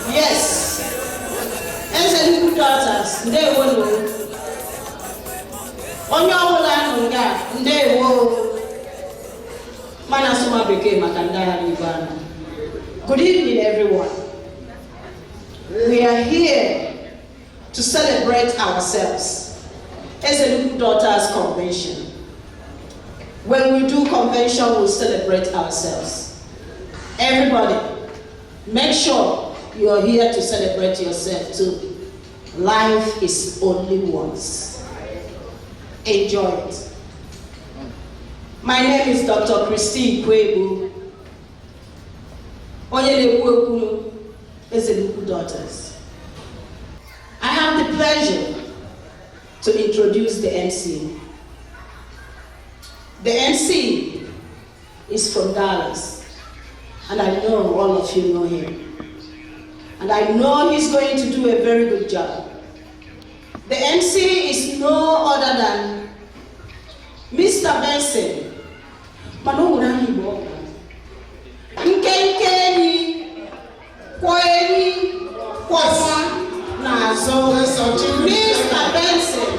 Yes. Eze daughters, ndewo no. Onye ọbụla nga ndewo. Mana suma bekee maka ndaya n'Igbo. Good evening, everyone. We are here to celebrate ourselves. Eze Daughters Convention. When we do convention, we'll celebrate ourselves. Everybody, make sure you are here to celebrate yourself too. Life is only once. Enjoy it. My name is Dr. Christine Kwebu. Daughters. I have the pleasure to introduce the MC. The MC is from Dallas, and I know all of you know him. And I know he's going to do a very good job. The MC is no other than Mr. Benson. Mr. Benson.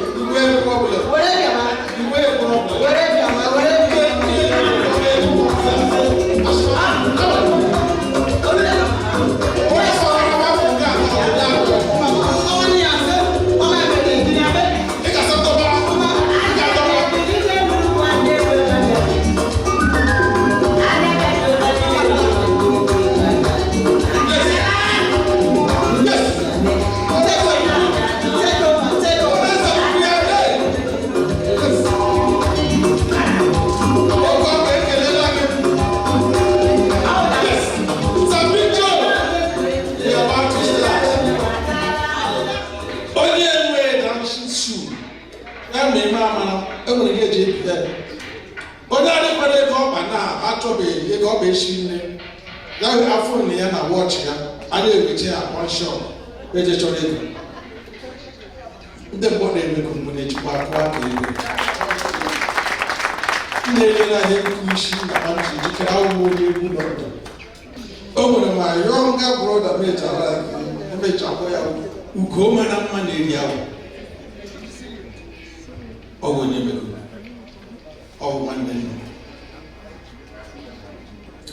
My younger brother made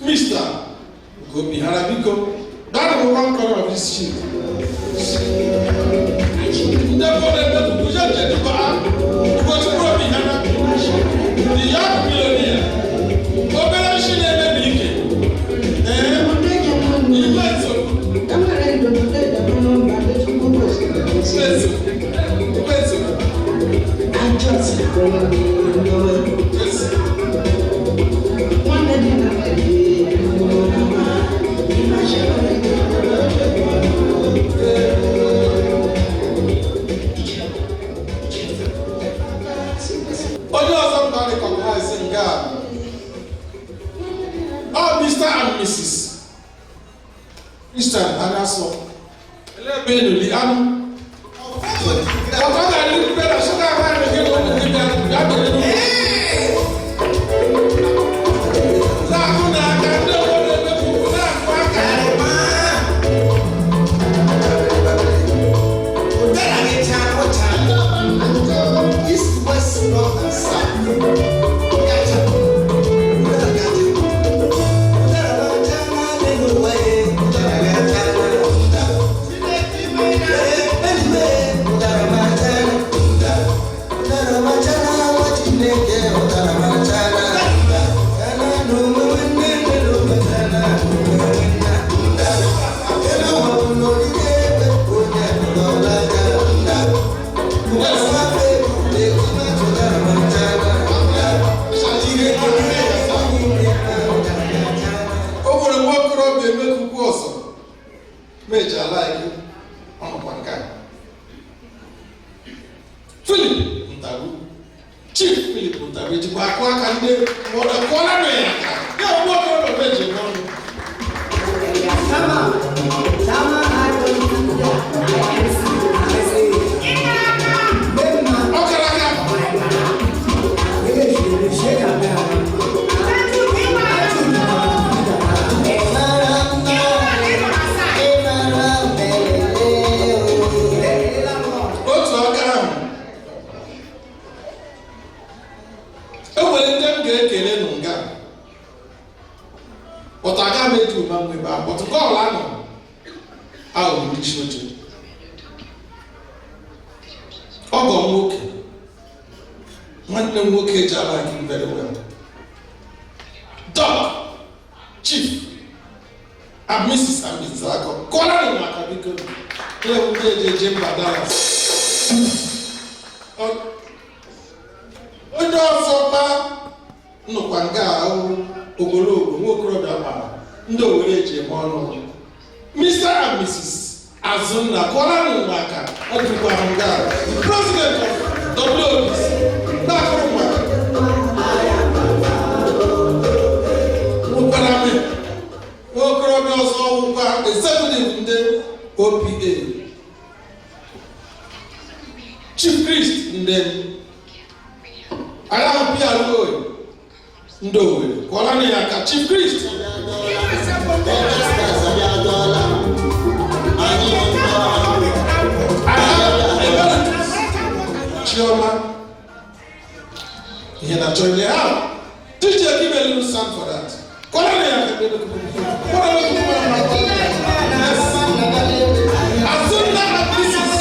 Mr. Gopi Harabiko, that was one color of this sheet. The young millionaire, Operation Mr. and Mrs. Mr. and Aso. but I can't make you man with that. But God, I know. I will reach you. Oh, okay. One them okay, I like him very well. Doc, Chief, and Mrs. Amizako. Call her in Makabiko. They will be Jim Badalas. Onye ọsọkpa nnụkwanga ogologo nwokorobịa ndị Owerri eji eme ọnụ. Mr. and Mrs. Azunna Kwara Nwaka ọdụkwa nga President of WOBC na-akụrụ maka nwekwara me nwokorobịa ọzọ nwụkwa executive ndị OPA Chief Priest ndị Ayahu Pialuoyi ndị Owerri Kwara ya ka Chief Priest Chioma, he had joined the house. Did you give a little song for that? As soon as this is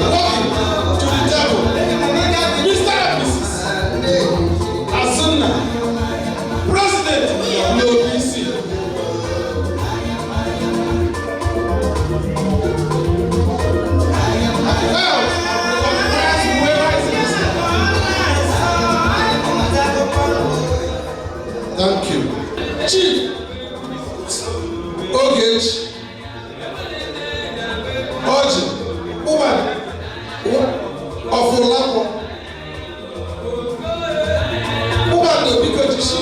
walking to the devil, Mr. and Mrs. As soon as President of the OPC. Thank you. Chief Ogage Oji Woman of Olapo Woman the because she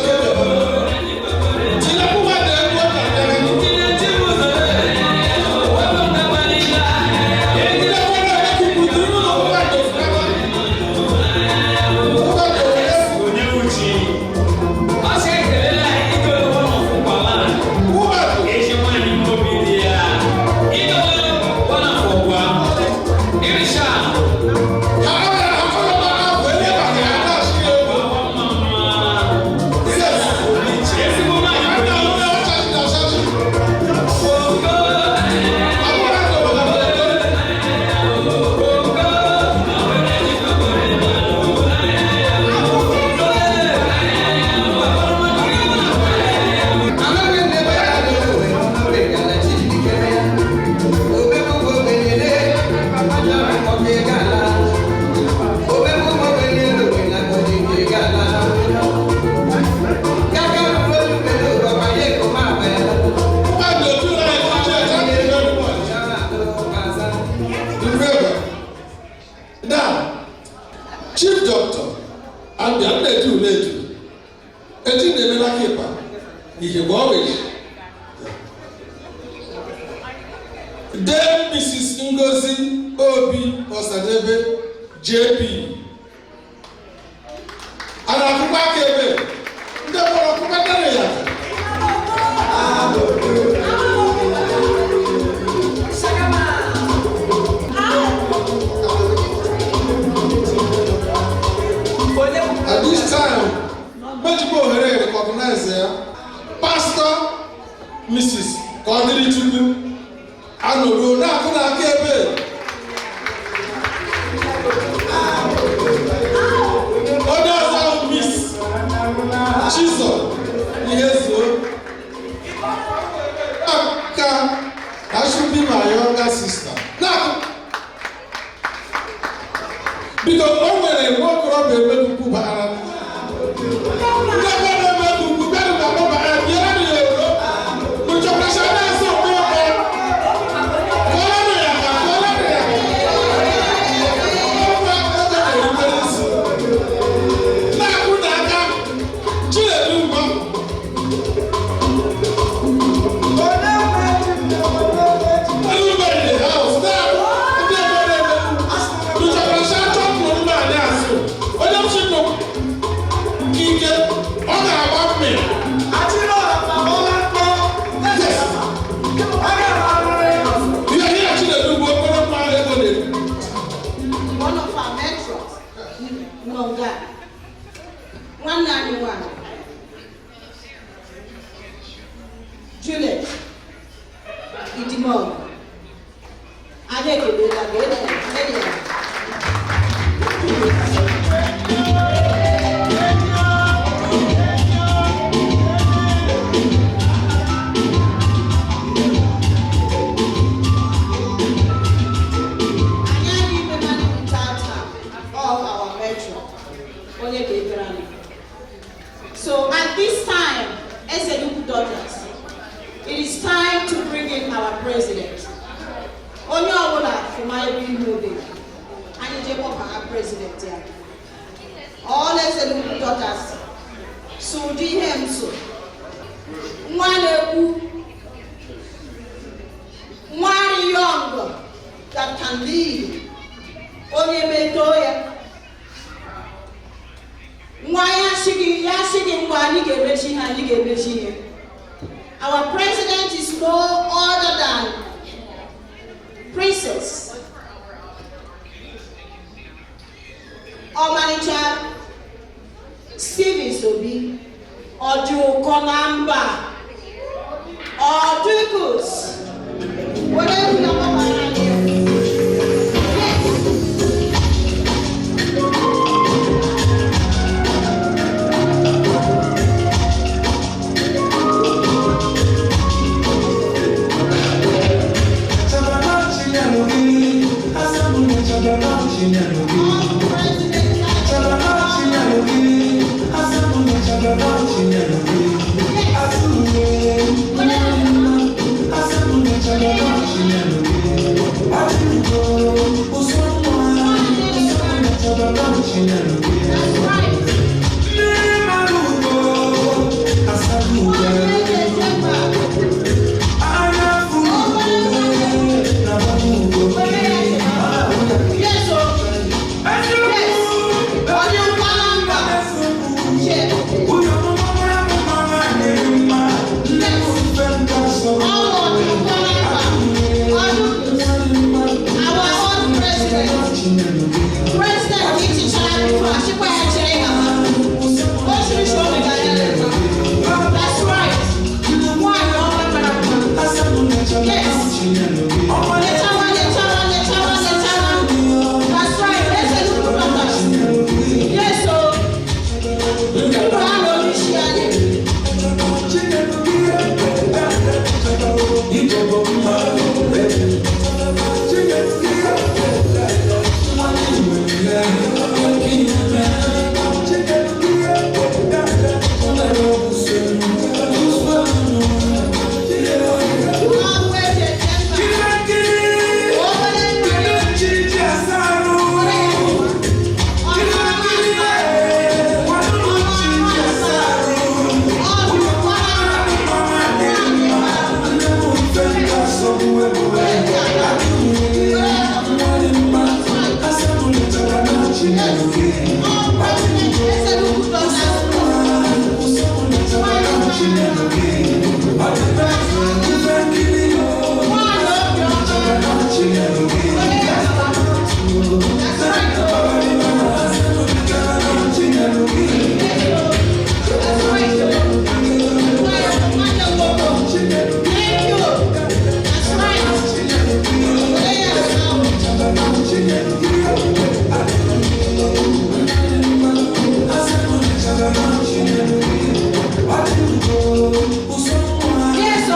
Then Mrs. Ngozi Obi Osadebe JP. And I back here. The at this time, Majibo Here recognize Pastor Mrs. Kodiri Chubu. Anoro na kuna kebe. Others are Miss Chiso. Yeso. Aka, that should be my younger sister. Now, because when I walk around the way to Kuba, Idimo. Anya kebela bela. So at this time, as a Eseluku daughters, it is time to bring in our president. Onye ọbụla from my movie, anyị jekwa our president ya. All Eseluku daughters, Sudi Hemso, Nwaneku, one young that can lead. Onye Metoya. Our president is no other than Princess Omanicha Stephen Sobi Oju Konamba Ojukus. Whatever you Yes,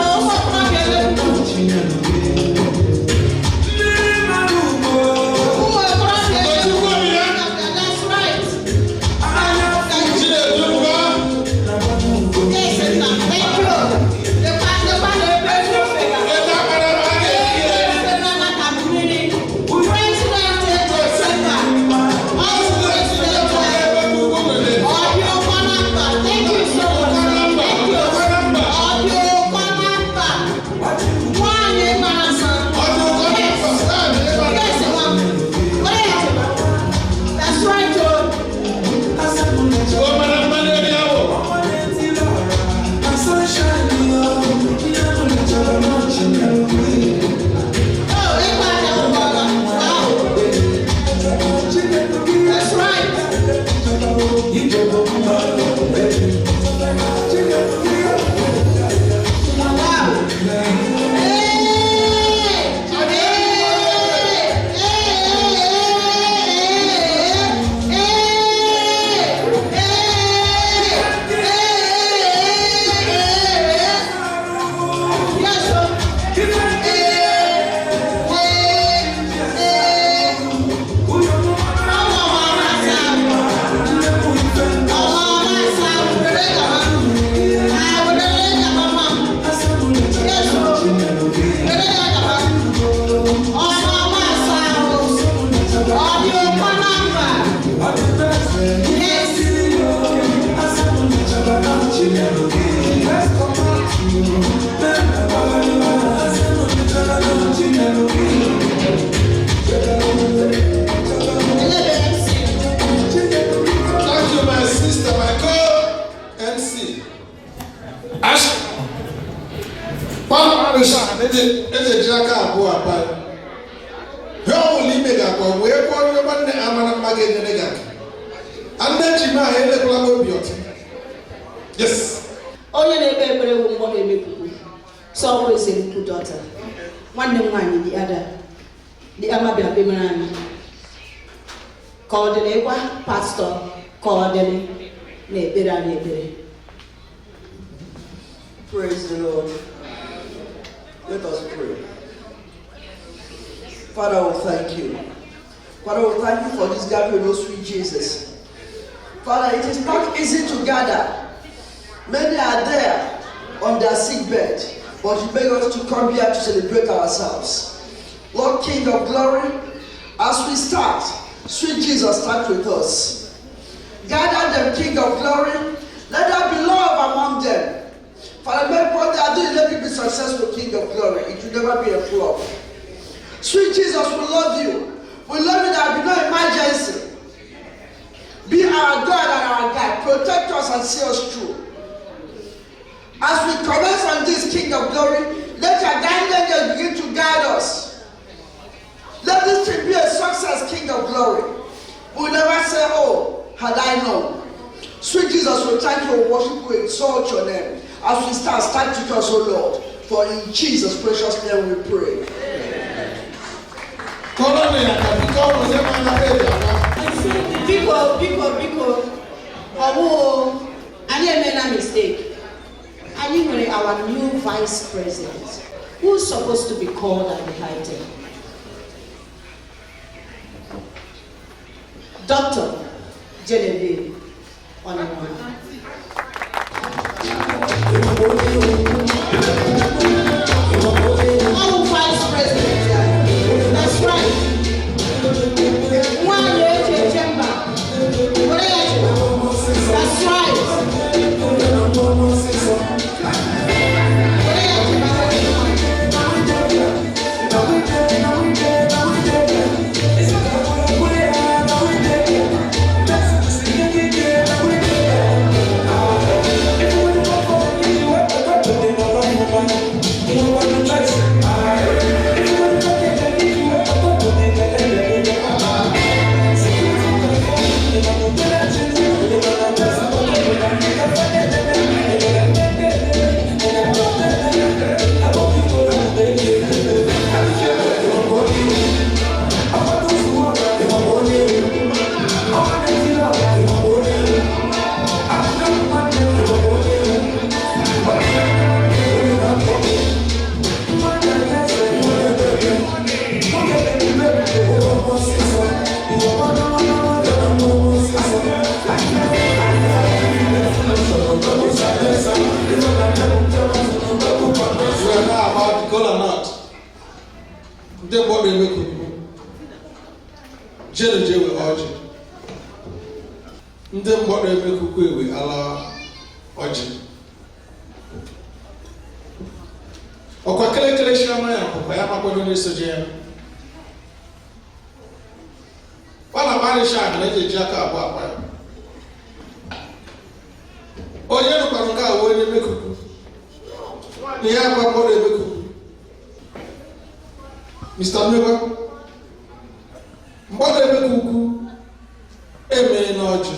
Papa Risha, eze jaka abụọ apai. He ọwụla ime ga-akwa wee kwọrọ ihe nwanne amara mma ga-enyere gị aka. Ande ji ma elekwala obi ọtị. Yes. Onye na-ekpe ekpere bụ mgbọ na-emepụkwu. So always a good daughter. Nwanne m nwaanyị dị ada. Dị amabịa bemara anyị. Ka ọ dị n'ịkwa pastọ ka ọ dị n'ekpere anyị ekpere. Praise the Lord. Let us pray. Father, we thank you. Father, we thank you for this gathering, oh sweet Jesus. Father, it is not easy to gather. Many are there on their sick bed, but you beg us to come here to celebrate ourselves. Lord King of glory, as we start, sweet Jesus, start with us. Gather them, King of glory. Let there be love among them. Father, make what they are doing, let it be successful, King of glory. It will never be a flop. Sweet Jesus, we love you. We love you, there will be no emergency. Be our God and our guide. Protect us and see us through. As we commence on this, King of glory, let your guiding angels begin to guide us. Let this trip be a success, King of glory. We will never say, oh, had I known. Sweet Jesus, we thank you, we worship you, exalt your name. As we start with us, O Lord. For in Jesus' precious name we pray. Biko. I made a mistake. And you were our new vice president, who's supposed to be called and highlighted. Dr. Genevieve Onimona. Our vice president, that's right. One year chamber. That's right. Ndị mgbọrọ emekuku ewe ala ọjị. Ọkwa kelekele shirama ya pụkwa ya makwado n'esoje ya. Wala mara sha na eji aka abụọ akwa ya. Onye nụkwara nke a onye emekuku. Na ya akwa mgbọrọ emekuku. Mr. Mmekwa. Mgbọrọ emekuku eme n'ọjị.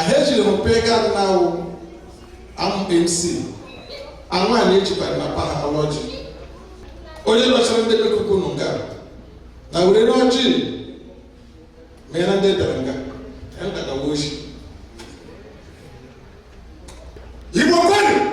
Ahejiri mpega na MC anwa na-ejikwa na pathology onye lọchara ndị mekuku nunga na were n'ọjị mena ndị daranga enda ka woshi Igbo kwani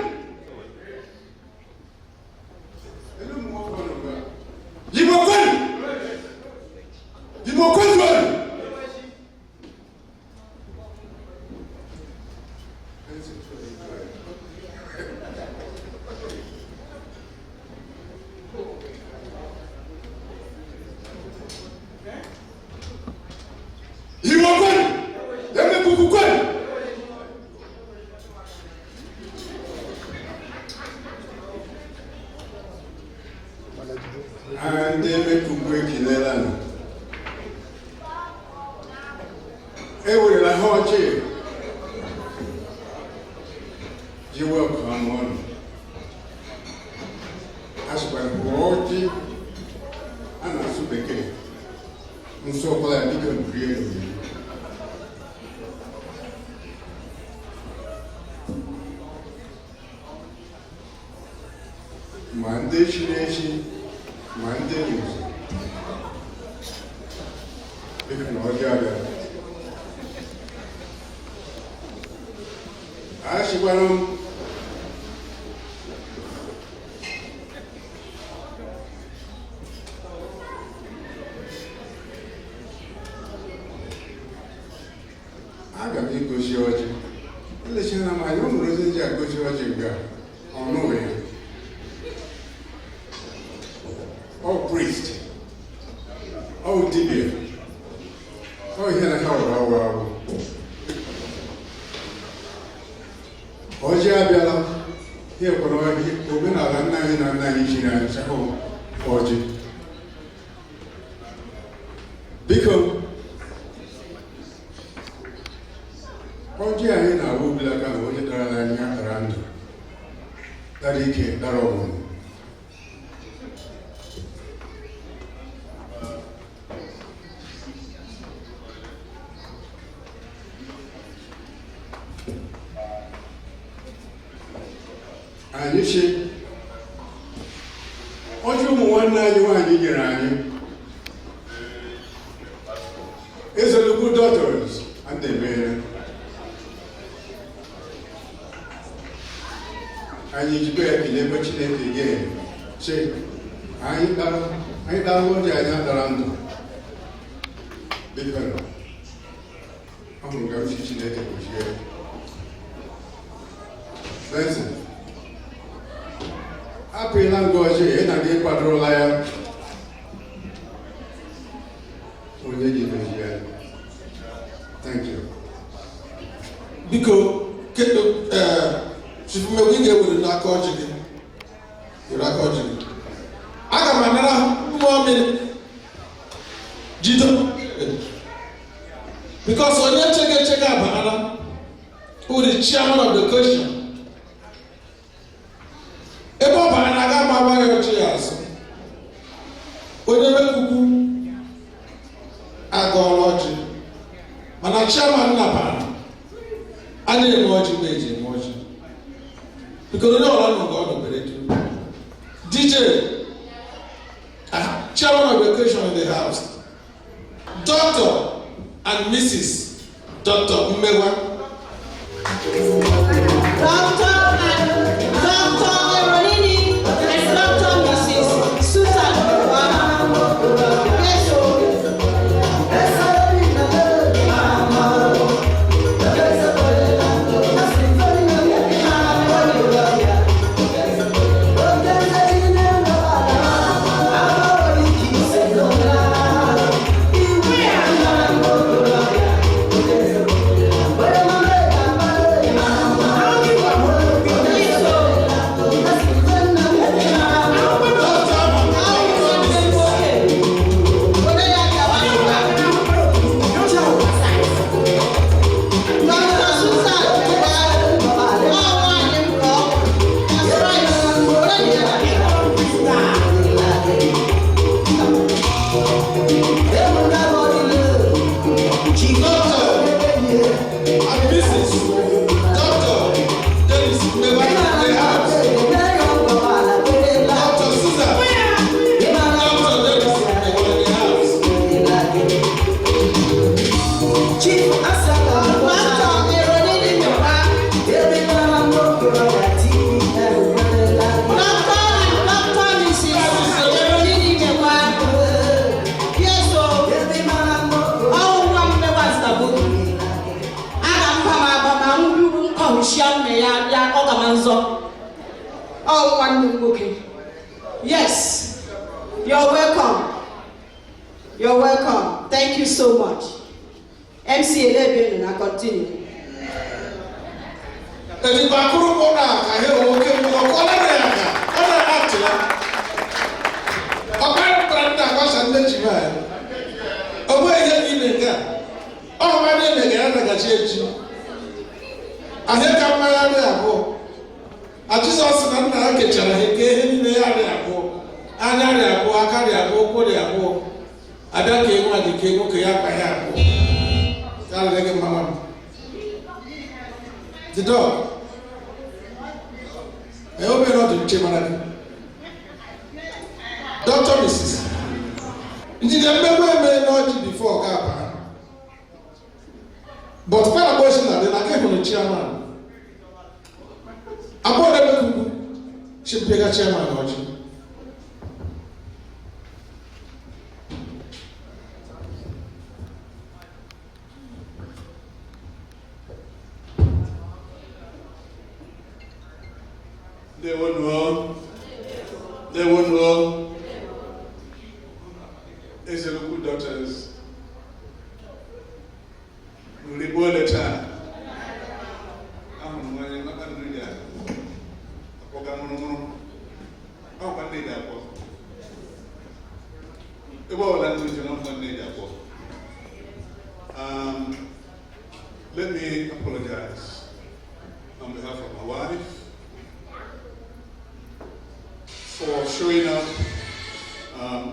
And they make to break in the land. Every la hoche. You welcome one. ọjị a na-asụ bekee nsọ ọbụla ya dịka nri elu ma ndị chiri echi ma ndị n'ụzọ dịka na ọjị abịa a chịkwara m aga m egosi ọjị elechara m anya ọ nwere ozi eji agosi ọjị nga ọnụ ya ọ priest ọ dibịa ọ ihe na ha wụrụ awụ awụ ọjị abịala ihe kwara omenala nna anyị na nna anyị ji na ọjị biko ọjị anyị na-awụ obila ka na onye dara n'anya dara ndụ dara ike dara ọmụmụ anyị chi ọjị ụmụ nwanne anyị nwaanyị nyere anyị ezelugwu daughters and the men anyị jikwa ya kelee ebe Chineke gee chi anyị dara ọjị anyị adara ndụ biko ọ hụrụ ka uche Chineke gbochie Benson apịla ngọzi ị na gị kwadorola ya onye ji mezi ya thank you biko kedu chifumegwu ị ga-ewere n'aka ọjị gị were aka ọjị gị aga m anara mmụọ mmiri jido because onye chege abanara who the chairman of the question ebe ọ bara na aga ma agba ya ọchị ya azụ onye mekuku agọọla ọjị mana chairman nabara a na-eme ọjị ma eji eme ọjị because onye ọla nọ nke ọ nọbere du DJ chairman of education in the house Dr. and Mrs. Dr. Mmewa Yes, you're welcome. You're welcome. Thank you so much. MC Elebe, and I continue. Anya dị abụọ, aka dị abụọ, ụkwụ dị abụọ. Ada ka enwe dị ka nwoke ya akpa ya abụọ. Ya lere gị mama m. The dog. I hope you're not in Chemana. Dr. Mrs. Did you remember not before Kappa? But when I was in that, I gave him the chairman. I bought them she pick a chairman watching. They won't know. They won't know. These are the good doctors. We report the time. I'm not going to do that. I'm going to do that. Let me apologize on behalf of my wife for showing up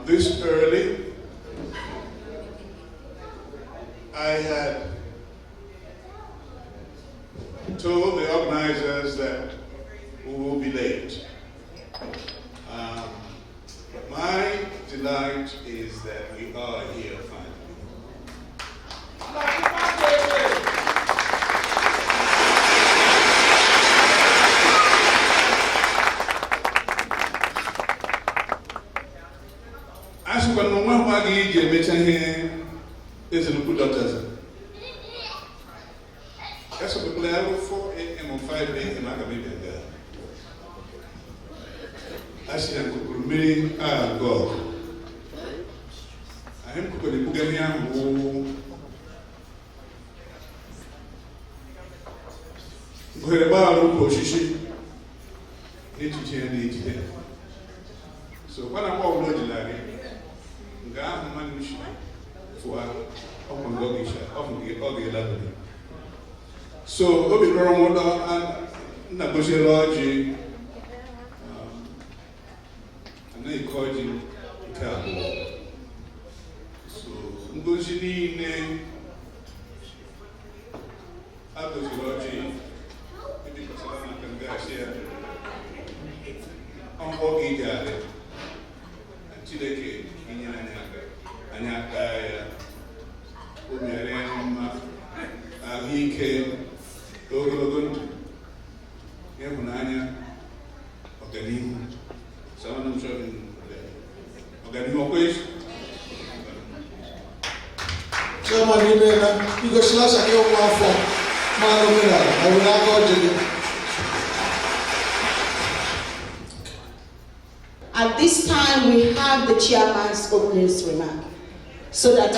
this early. I had told the organizers that we will be late. My delight is that we are here finally. As you can know, my is a good doctor. That's what people are 4 a.m. or 5 a.m. I can be there. I see I'm going to God. I am going to get me a so when I'm all lodging, so Obi Romoda and Nagoshi and they called him Cabo. So Ngoshi name Agoshi because I can go here. I'm walking here. Chideke Anyaka Umiarema Ahike Ogologun Yamunanya Organim Samanum Showing Organim Operation. Chairman, you go slash a young one for Malomina. I will not go to you. At this time, we have the chairman's opening remark. So that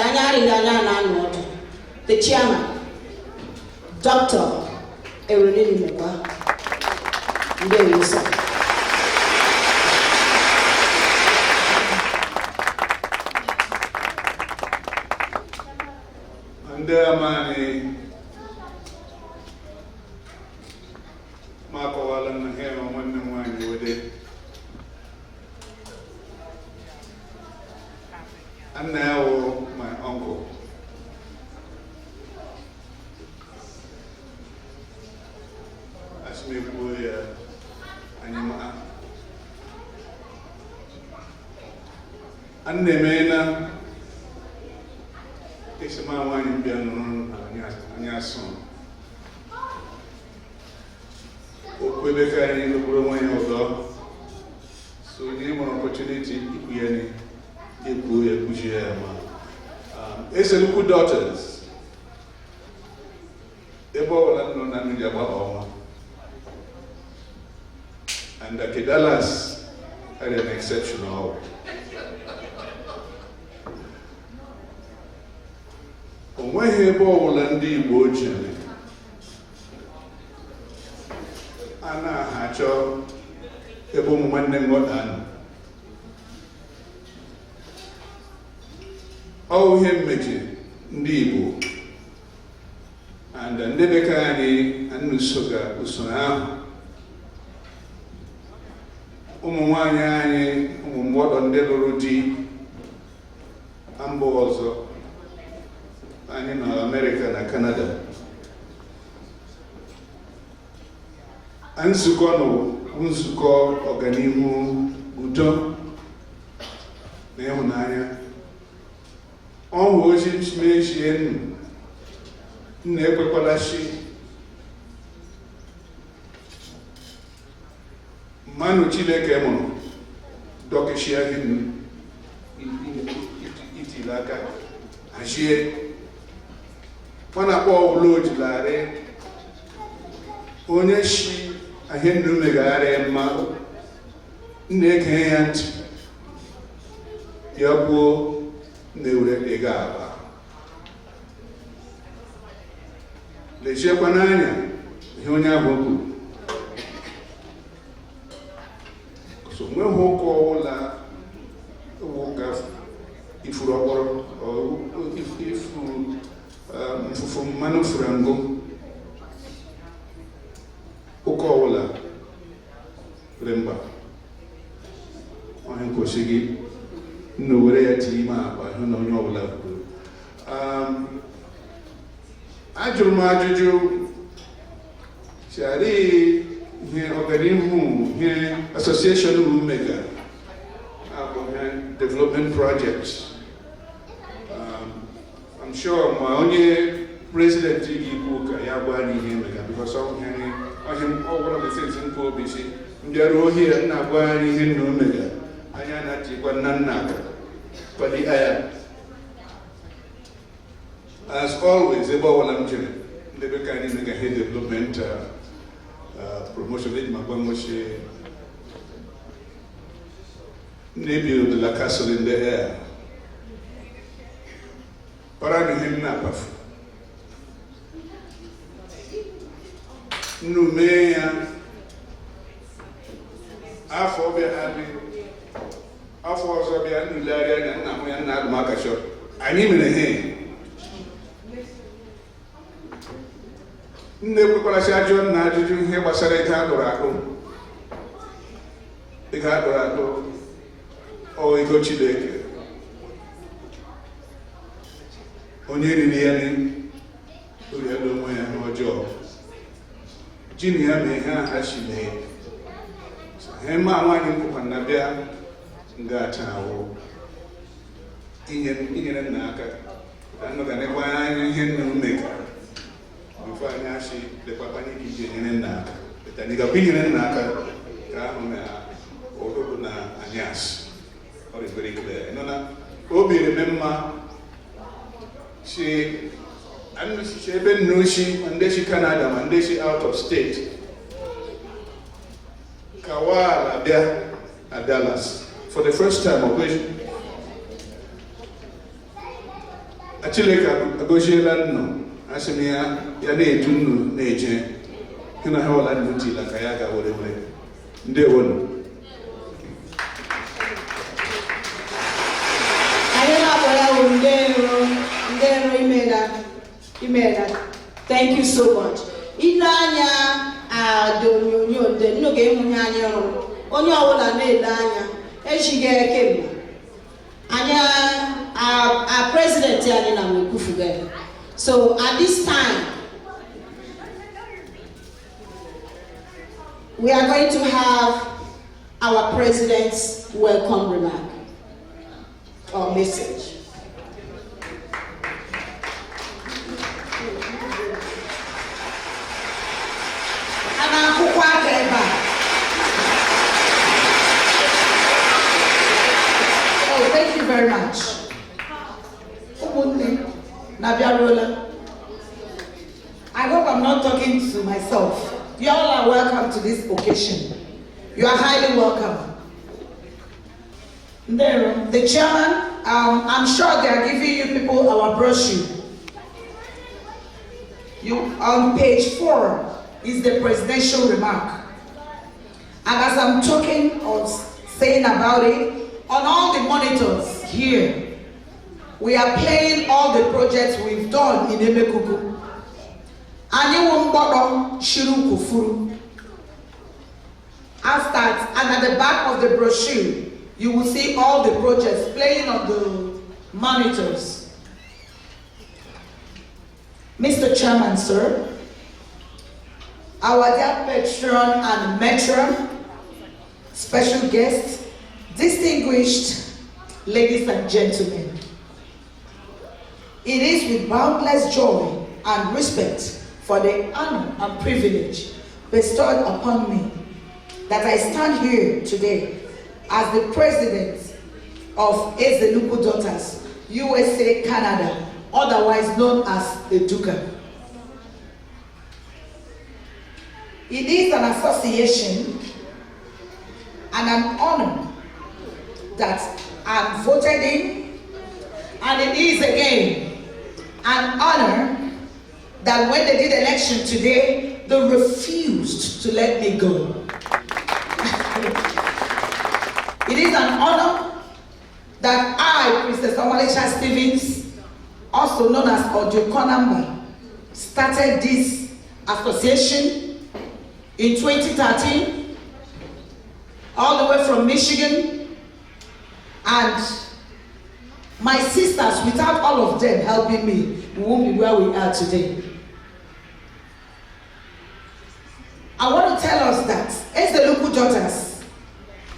the chairman, Dr. Erolini Megwa, there you sir. And there, money. Marco Allen here on one you were there. And now my uncle. As me boy Anima. And the mena is my wine piano and your son. Okwebeka in the Burman of God. So, name an opportunity, if it's a good daughters. And the Kedalas had an exceptional. When he bought and did watching, Anna Hatcher, a woman named Modan. Oh, him making Nibu and the Nebekani and Nusuga Usuna ụmụ nwanyị anyị ụmụ mgbọdọ ndị lụrụ di na mba ọzọ anyị na Amerịka na Kanada. Nzukọ nzukọ ọganihu udo na ịhụnanya ọhụ ozi mechie nna ekwekwala chi mmanụ Chineke mụrụ dọkịchịa gị itili aka hazie mana akpọ ọbụla o jilarị onye shi ahịa ndụ megagharị mma na-ege ya ntị ya kwuo na-ewere ego aba lechiekwa n'anya ihe onye ahụ kwuru so nweghị ụka ọbụla ụka ifuru ọkpọrọ ifuru mfufu mmanụ furango ụka ọbụla were mba onye nkwụsị gị nna were ya tiri ime akpa hụ na onye ọbụla kwuru. Ajụrụ m ajụjụ chari ihe ọganihu ihe association mega abụ ihe development projects. I'm sure ma onye president gị ikwu ka ya gwa anyị ihe mega because ọhịa ọbụla mesensi nkwa obi si mbịarụ ohie nna gwa anyị ihe nna omega anyị na-achịkwa nna aka kwali aya. As always, ebe ọbụla m jere ndị be ka anyị mega head development promotion eji ma gwa mmochi na-ebi de la castle in the air para na ihe m na-akpafu nnu mee ya afọ ọzọ bịa nnulegharị anya nna m ya nna adụmaka shọt anyị mere he nne ekwekwarachi ajụọ nna ajụjụ ihe gbasara ego akpụrụ akpụ ọ ego Chineke onye riri ya oriela onwe ya n'ọjọọ ji na ya mee ihe aha si mee ihe ma nwaanyị nkwụkwa na bịa nga-acha ahụ inyere nna aka ka nnụ ga nekwa anya ihe nna mmeka bifo anyị achị lekwakwanye ka iji enyere nna aka betani gakwa inyere nna aka ka ahụ na ogogo na anyasị ọ dị very clear nọ na obi eme mma si ebe nna ochi ma ndị si Canada ma ndị si out of state kawara bịa na Dallas for the first time occasion. Achileka agoziela nnọ asị m ya na-edu nnu na-eje hụ na ha ọla nnutila ka ya ga were ndewonu. Anyị na-akpọ ya wụ ndero imela. Thank you so much. Ile anya dị onyonyo ndị nnu ga-ehunye anyị ọrụ onye ọbụla na-ele anya ejighị eke mma our president anyị na Mwekufuga. So at this time we are going to have our president's welcome remark or message. Oh, thank you very much. I hope I'm not talking to myself. You all are welcome to this occasion. You are highly welcome. The chairman, I'm sure they are giving you people our brochure. On page 4 is the presidential remark. And as I'm talking or saying about it, on all the monitors here, we are playing all the projects we've done in Emekuku. Anyị wụ mgbọdọ shiru kufuru. and at the back of the brochure, you will see all the projects playing on the monitors. Mr. Chairman, sir, our dear patron and matron, special guests, distinguished ladies and gentlemen, it is with boundless joy and respect for the honor and privilege bestowed upon me that I stand here today as the president of Ezeluku Daughters, USA, Canada, otherwise known as Eduka. It is an association and an honor that I'm voted in, and it is again an honor that when they did election today, they refused to let me go. It is an honor that I, Princess Omalicha Stevens, also known as Ojokonamba, started this association in 2013, all the way from Michigan, and my sisters, without all of them helping me, we won't be where we are today. I want to tell us that Ezeluku Daughters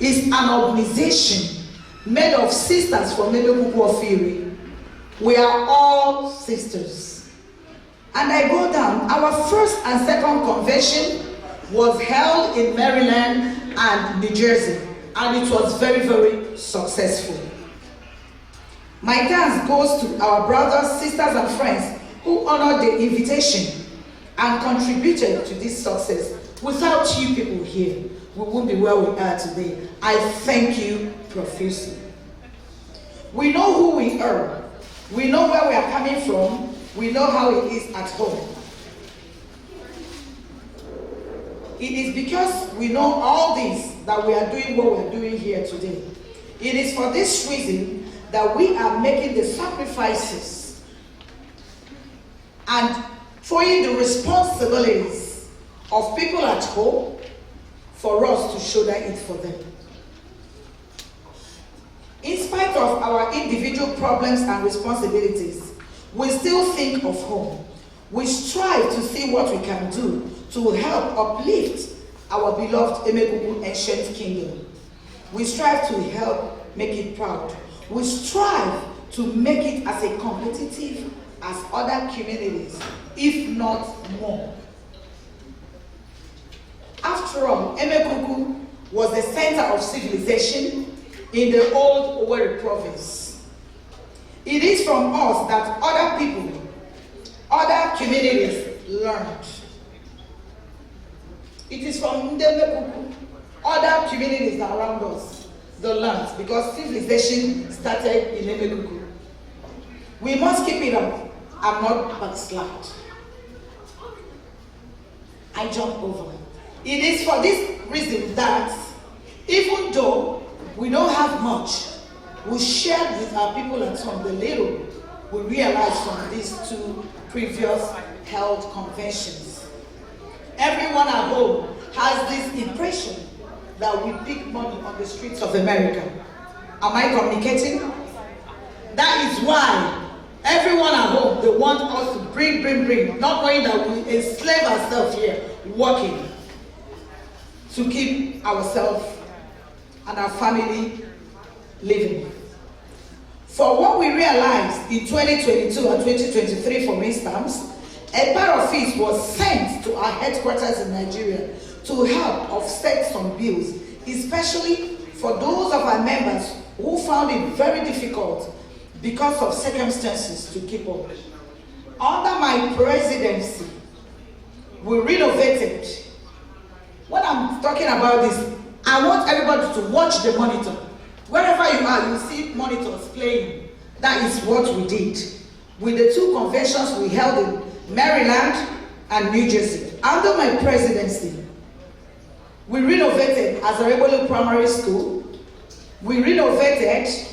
is an organization made of sisters from Emegugu Ofiri. We are all sisters. And I go down, our first and second convention was held in Maryland and New Jersey, and it was very, very successful. My thanks goes to our brothers, sisters, and friends who honored the invitation and contributed to this success. Without you people here, we won't be where we are today. I thank you profusely. We know who we are. We know where we are coming from. We know how it is at home. It is because we know all this that we are doing what we are doing here today. It is for this reason that we are making the sacrifices and throwing the responsibilities of people at home for us to shoulder it for them. In spite of our individual problems and responsibilities, we still think of home. We strive to see what we can do to help uplift our beloved Emegugu ancient kingdom. We strive to help make it proud. We strive to make it as a competitive as other communities, if not more. After all, Emegugu was the center of civilization in the old Owerri province. It is from us that other people, other communities learned. It is from Emegugu, other communities around us, they learned, because civilization started in Emegugu. We must keep it up and not backslide. I jump over. It is for this reason that even though we don't have much, we shared with our people at home the little we realized from these two previous held conventions. Everyone at home has this impression that we pick money on the streets of America. Am I communicating? That is why everyone at home, they want us to bring, not knowing that we enslave ourselves here, working to keep ourselves and our family living. For what we realized in 2022 and 2023, for instance, a part of it was sent to our headquarters in Nigeria to help offset some bills, especially for those of our members who found it very difficult because of circumstances to keep up. Under my presidency, we renovated. When I'm talking about this, I want everybody to watch the monitor. Wherever you are, you see monitors playing. That is what we did with the two conventions we held in Maryland and New Jersey. Under my presidency, we renovated Azarebolu Primary School. We renovated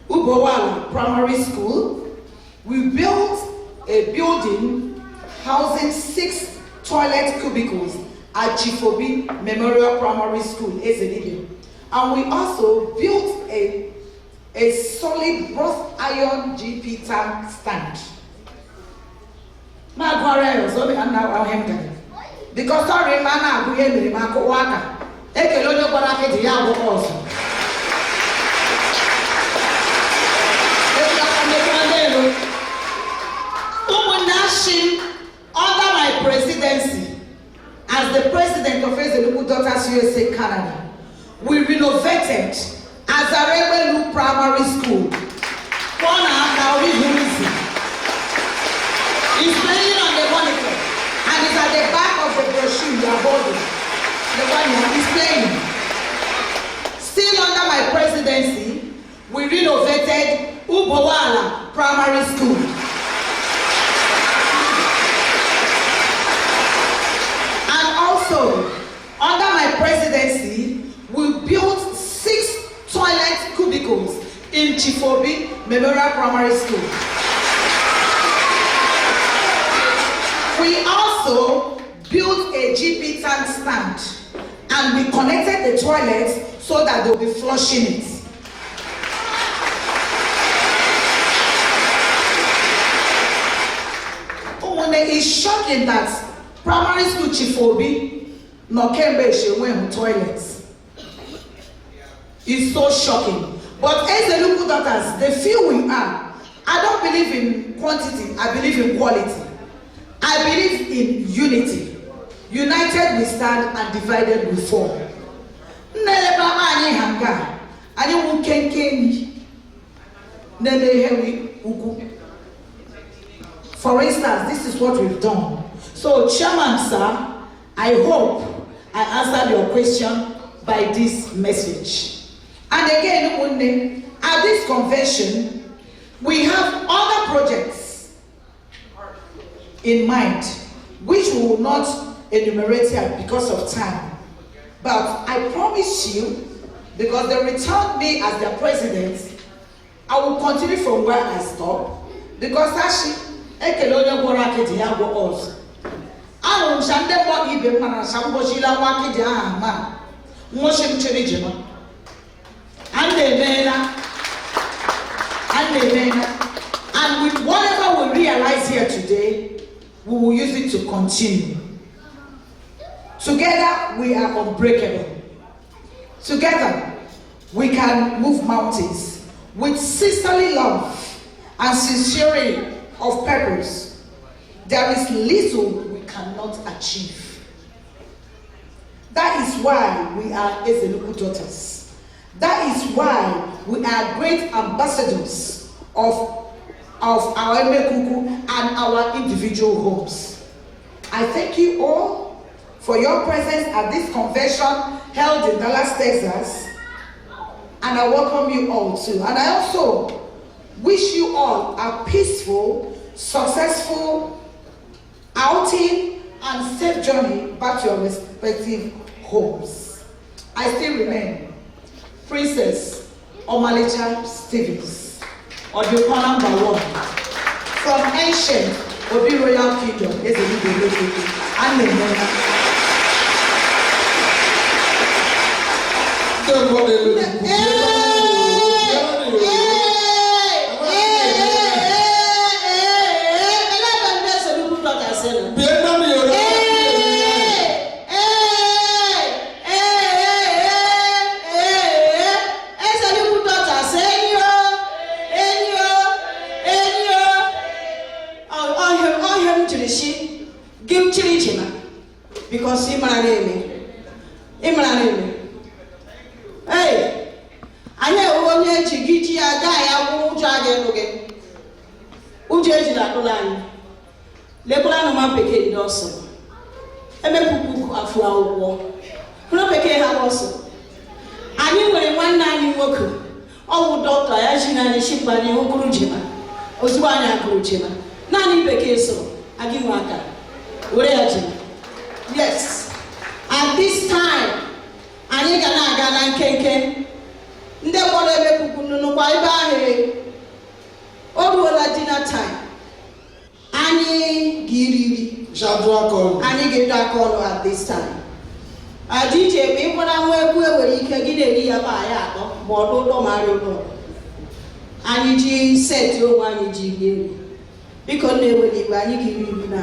Ubowala Primary School. We built a building housing 6 toilet cubicles at Chifobi Memorial Primary School, Ezelidio. And we also built a solid wrought iron GP tank stand. Because sorry, man, I'm going to Marco Waka. Ekelono Baraka, the Yabo also. Under my presidency, as the president of Ezeluku Daughters USA Canada, we renovated Azarebe Primary School. It's playing on the monitor, and it's at the back of the brochure you are holding. The one you are displaying. Still under my presidency, we renovated Ubowala Primary School. And also, under my presidency, we built 6 toilet cubicles in Chifobi Memorial Primary School. We also built a GP tank stand, and we connected the toilets so that they'll be flushing it. It's shocking that primary school Chifobi no Kembe Shewe toilets. It's so shocking. But as the local daughters, the few we are, I don't believe in quantity, I believe in quality. I believe in unity. United we stand and divided we fall. For instance, this is what we've done. So, Chairman, sir, I hope I answered your question by this message. And again, at this convention, we have other projects in mind, which we will not enumerate here because of time. But I promise you, because they returned me as their president, I will continue from where I stopped. Because actually, Ekelonya Boraketi Yabo also. I don't shande what even man Sambo Shila Waki man. Motion Chirijima. And with whatever we realize here today, we will use it to continue. Together, we are unbreakable. Together, we can move mountains with sisterly love and sincerity of purpose. There is little we cannot achieve. That is why we are Ezeluku Daughters. That is why we are great ambassadors of our Emekuku and our individual homes. I thank you all for your presence at this convention held in Dallas, Texas, and I welcome you all too. And I also wish you all a peaceful, successful outing and safe journey back to your respective homes. I still remain Princess Omalicha Stevens, Odiokola #1, from ancient Obi Royal Kingdom, and because hey, I know one year to get you a guy. I won't try again. Ujeji la kolani. Le kolani ma peke idoso. Eme pupu afu awo. Kuno peke ha woso. Ani nwere nwanna anyị nwoke. Owu doctor ya ji na ni shimba ni okuru jima. Ozugbo anyị akuru jima. Naanị peke so agi nwaka. Were ya jima. Yes. At this time, anyị ga na-aga na nkenke. Ndị mmadụ ebe pupu nnụnụ kwa ebe ahụ. O ruola dinner time. Anyị ga-iri. Anyị ga-edo aka ọnụ at this time. Adije ma ịkwara nwa egwu enwere ike gị na-eri ya ma ya atọ ma ọdụdọ ma arị ụlọ. Anyị ji seti onwe anyị ji rie nri. Biko na-ewere igwe anyị ga-eri nri na.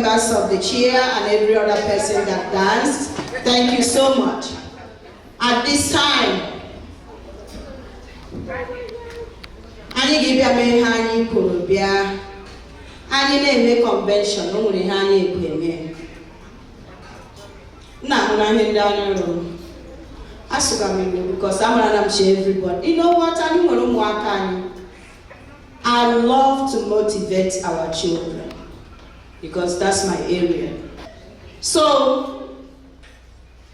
members of the chair and every other person that danced. Thank you so much. At this time, anyị ga-ebịa mee ihe anyị kwuru bịa. Anyị na-eme convention, o nwere ihe anyị ekwu eme. Nna hụ na ihe ndị anyị rụrụ. Asụga m Igbo because amara m share everybody. You know what? Anyị nwere ụmụaka anyị. I love to motivate our children because that's my area. So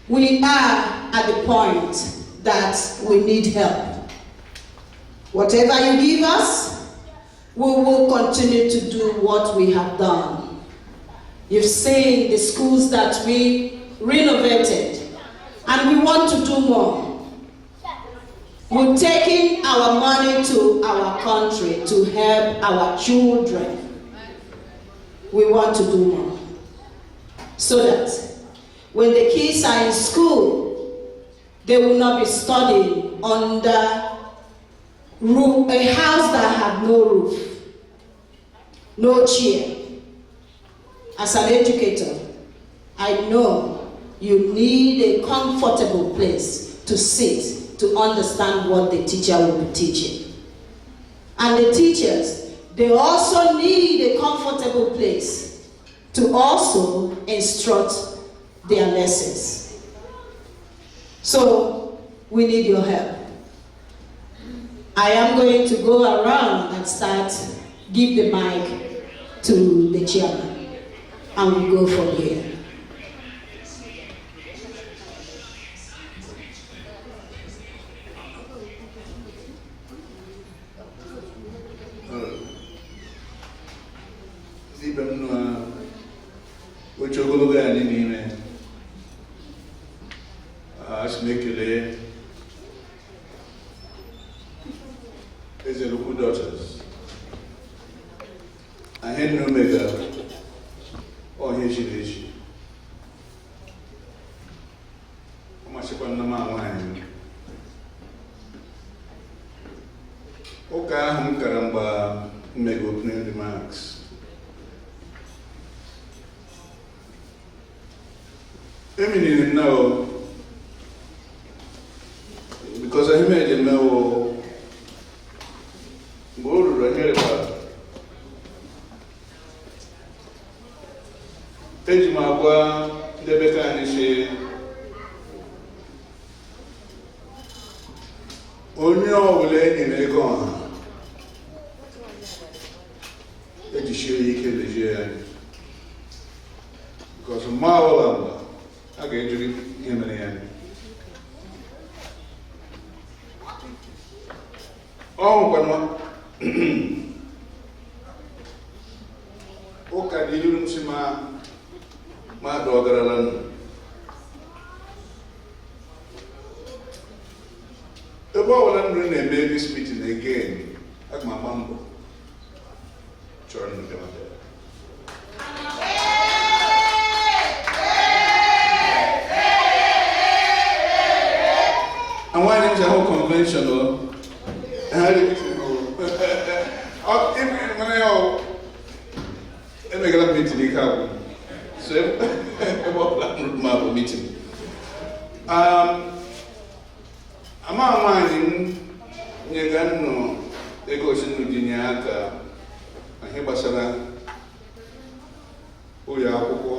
we are at the point that we need help. Whatever you give us, we will continue to do what we have done. You've seen the schools that we renovated, and we want to do more. We're taking our money to our country to help our children. We want to do more. So that when the kids are in school, they will not be studying under a house that had no roof, no chair. As an educator, I know you need a comfortable place to sit to understand what the teacher will be teaching. And the teachers, they also need a comfortable place to also instruct their lessons. So we need your help. I am going to go around and give the mic to the chairman, and we go from here. Is a local daughters. I had no mega or here she is. How much upon the man wine? Okay, I'm caramba mega opening remarks. Emily now because I imagine now. Ejimagwa debeka nishe onye ọbụla enyi ego ọha ejishie ike lejie ya because mma ọbụla mgbe a ga-ejiri ihe mere ya ọnwụkwana ụka dị ilu nsi ma dogaralan ebe ọbụla nri na-eme this meeting again aga m agba mbọ chọrọ ndị bịa and why didn't you hold convention or how did you emegala meeting ike abụ so ebe ọbụla nrụ ma bụ meeting ama nwaanyị nyega nnụ ego osinu dinye aka ihe gbasara ụlọ akwụkwọ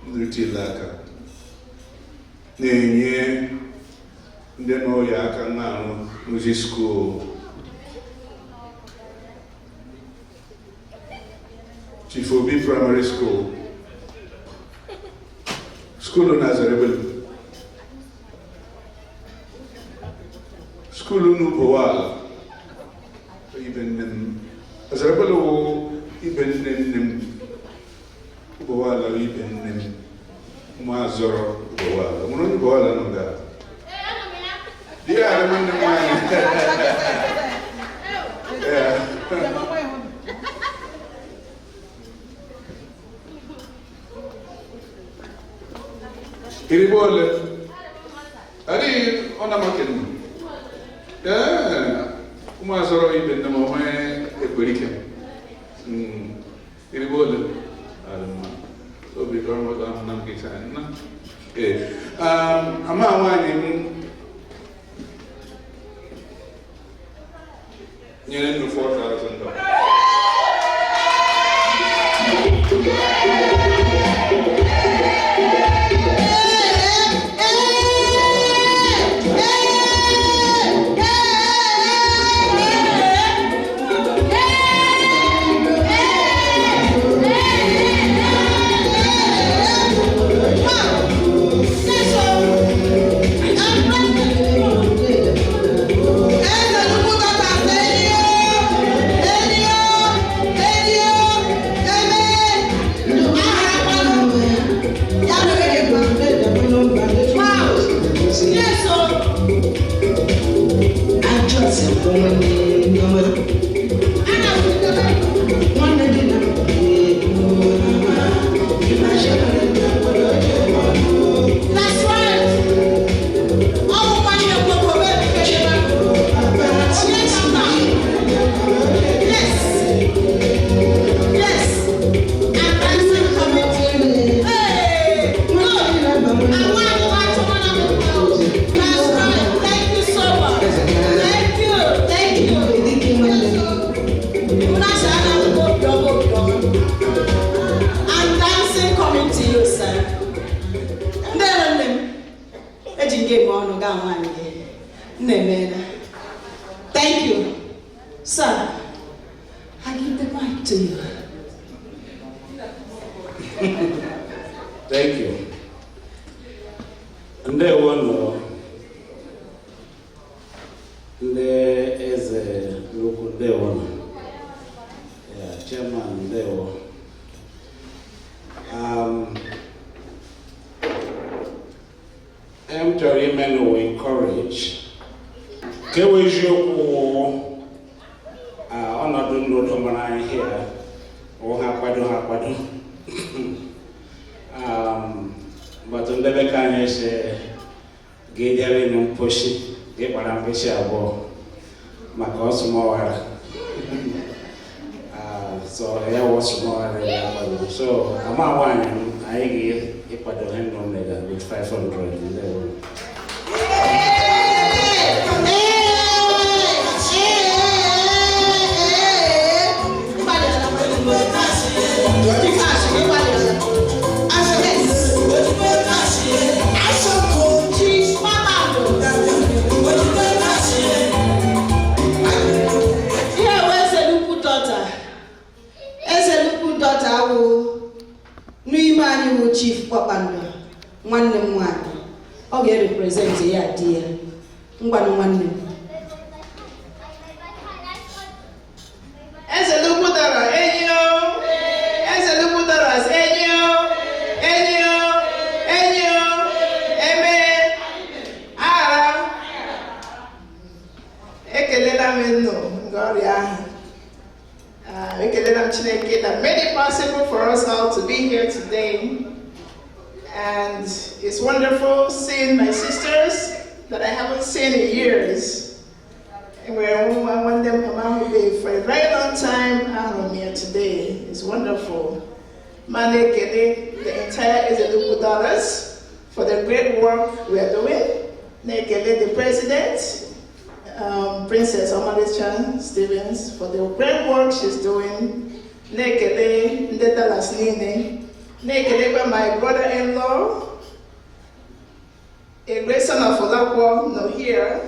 nrite aka na-enye ndị n'ụlọ aka na-arụ n'ozi skuul Chief Obi Primary School Nazareth School Nubowala even Nazareth even Ubowala even Mazoro Ubowala Muno Ubowala no da yeah yeah Kiribole, Ali ona makin. Umazoro ibn the moment equilibrium. Iribole. Obi Dormo Nam Kisan. Ama wani nyere no $4,000. Thank you. Sir, I give the mic to you. Thank you. Ndewo is a local Ndewo. Yeah, Chairman Ndewo. I'm to remain to encourage. Ọnọdụ ndụ tọmara anyị here ọ ha kwado but ndebe ka anyị se ga-ejere nụ mposhi ga-ekpara mposhi abụọ maka ọsụmọwara so ya ọsụmọwara ya kwado so ama nwaanyị anyị ga-ịkwado ha ndụ mlega with 500 Chief Kpakpando nwanne m nwaanyị ọ ga-represent ya di ya ngwanụ nwanne m Ezelukudara enyo Ezelukudara enyo eme ara ekelela m nno ngọrịa ekelela m Chineke that made it possible for us all to be here today. And it's wonderful seeing my sisters that I haven't seen in years. And I want them to come for a very long time. I'm here today. It's wonderful. Manekele, the entire Ezeluku Dollars for the great work we are doing. Nekele, the president, Princess Omalicha Stevens, for the great work she's doing. Nekele, Ndeta Lasnine. Nekele, my brother-in-law, a great son of Olakwo, no here,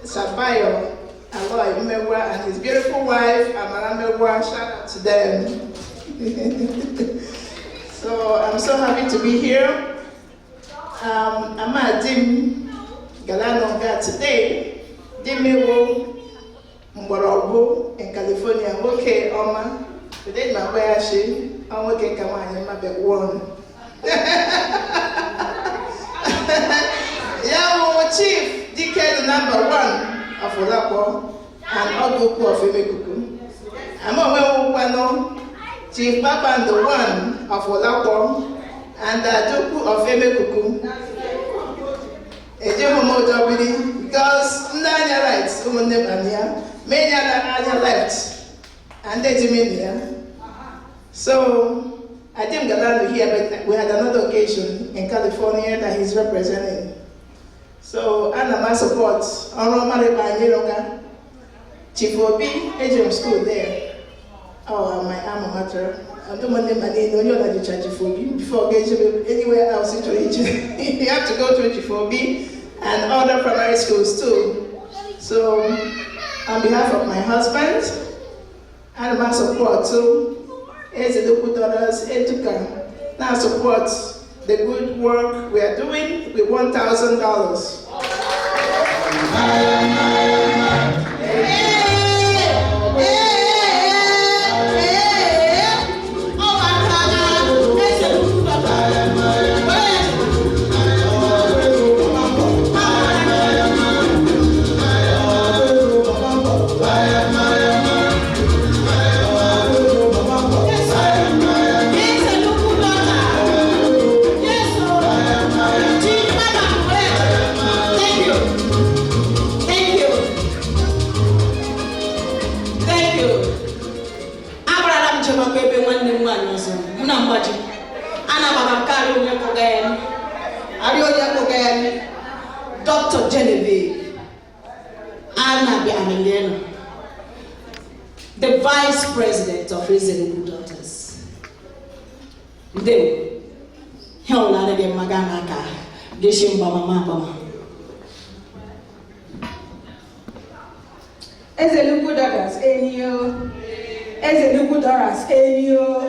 Sabayo, Aloy Mewa, and his beautiful wife, Amara Mewa. Shout out to them. So I'm so happy to be here. I'm at Dim Galanonga today. Dimiwo Mborobu in California. Okay, Oma. Today my way I'm working Kamanya Mabek one. Yeah, Chief Decade number 1 of Olakwo and Ogoku of Emekuku. I'm a Chief Kpakpando 1 of Olakwo and Adoku of Emekuku. Because Nanya rights, many other left, and they So I didn't get down to here, but we had another occasion in California that he's representing. So I support Honorable Banyeloga, Chief Obi, AGM School there. Oh, my alma mater. I don't want them to charge Chief Obi before getting anywhere else into region. You have to go to Chief Obi and other primary schools too. So on behalf of my husband and my support too, as a local daughters, Etuka, now support the good work we are doing with $1,000. Dr. Genevieve Anna Biamileno, the Vice President of Reasonable Daughters. They held out again Maganaka, Gishim Bama. As a local daughters, Enio, as a local daughters, Enio,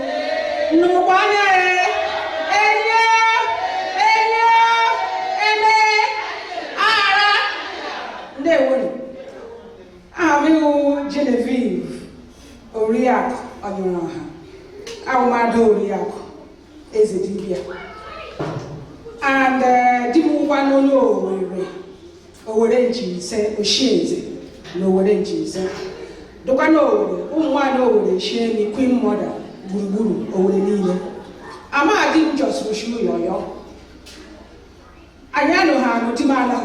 no one. Genevieve Oriak Onunaha, Awamado Oriak is a Dibia. And Dimu Wano Orenji say Oshinzi, no Orenji say. Dokano, Umwano, Shani, Queen Mother, Guru, Orenina. Ama didn't just wish you yo. Ayano ha, Timana,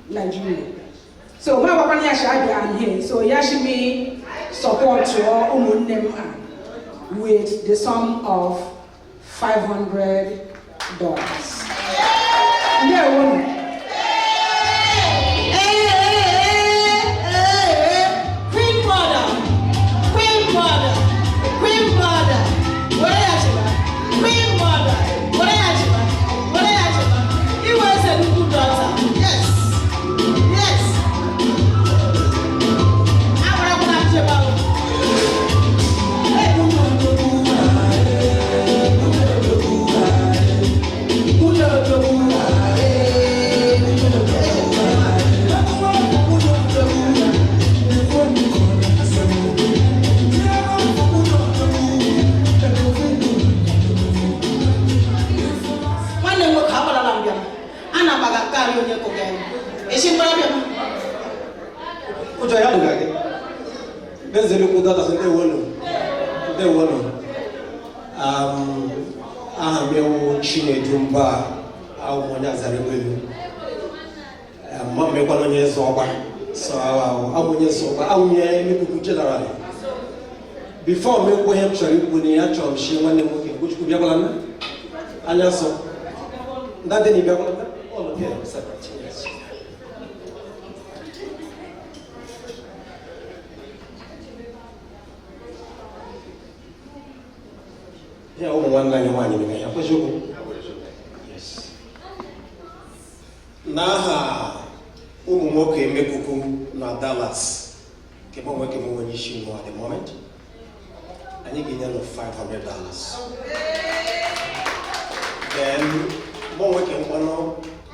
Nigeria. So my papa I'm here. So Yashimi support to all with the sum of $500. Yeah, woman. Queen mother. What He was a good daughter. Yes. Before me go hem chori kuni ya chom shi wanne mo ke kuch ku bia kola anya so that dey bia kola all of them separate. Yes. Ya o one line one ni ya kwesho. Yes. Na ha umu nwoke emekuku na Dallas ke mo nwoke mo wani shi mo at the moment. I think you know $500. Then more working one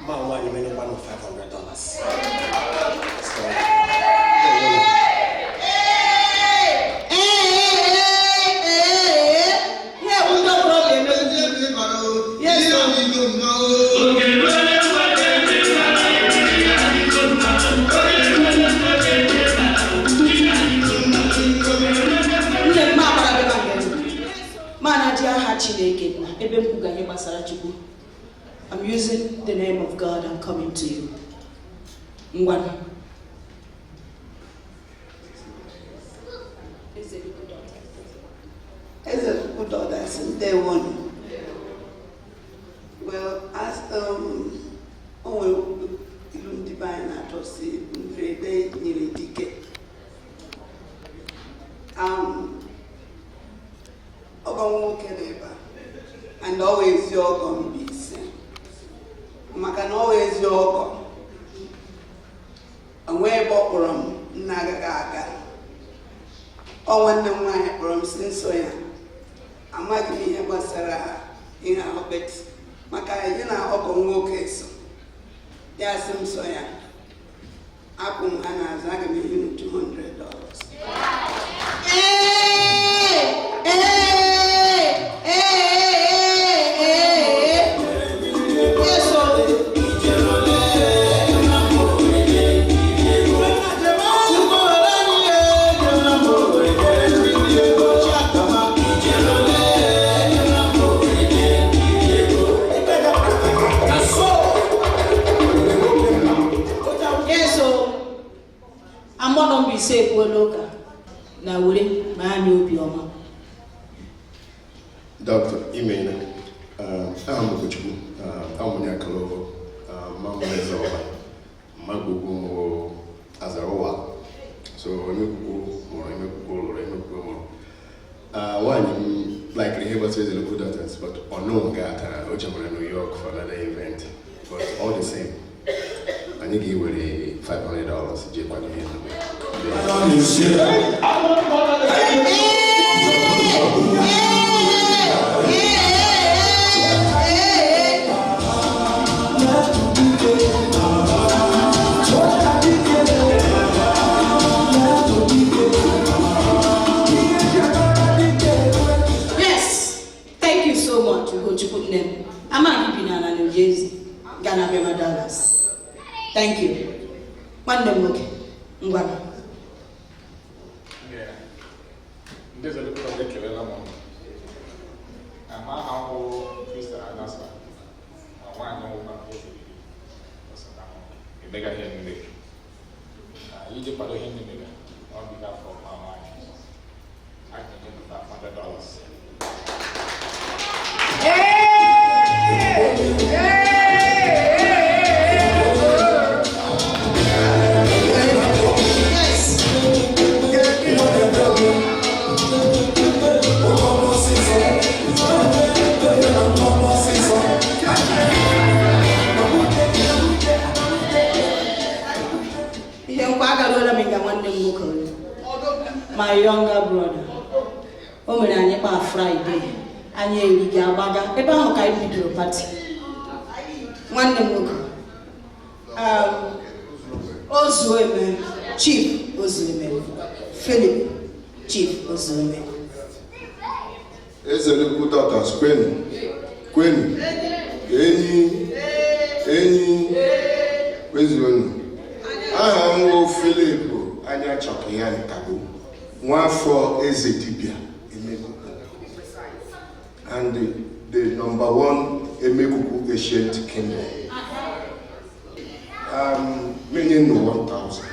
man you may know $500. So I'm using the name of God. I'm coming to you. Ngwana. Is it? Well, as Ilum Divine Atosi, Vrede Niridike. And always your gonna be seen. Makan always your and where Bokurum Nagaga. Oh, when the man from Sinsoya. I'm like me about Sarah in our bed. Maka, you know, Okongo case. Yes, Sinsoya. Apum Hannah Zagami, you $200. Say local na wuri ma anyị obi ọma. Dr. Imena, I'm Kuchku, I'm Kalo, Mamma Zola, Magugu Azaroa. So one likely he was a good artist, but unknown gata, Ojamara, New York for another event. But all the same, I think he would $500 Japan. Yes, thank you so much, Ugochukwu. I'm not keeping on New Jersey, Ghana, Bema Dallas. Thank you. One day, okay. There's a little bit of the Kelama. And my uncle, Mr. Anasa, I want to know about it. You make a hand in it. You just put a hand in it on behalf of my mind. I can give you $500. My younger brother. When I Friday, and you gabaga, about how I did party. One day, Ozueme, Chief Ozueme, Philip, Chief Ozueme. It's a little daughter, Queen, where's you? I am Philip, and you're talking and Kabu. One for Ezedibia, and the number one Emekuku ancient kingdom. Meaning 1,000.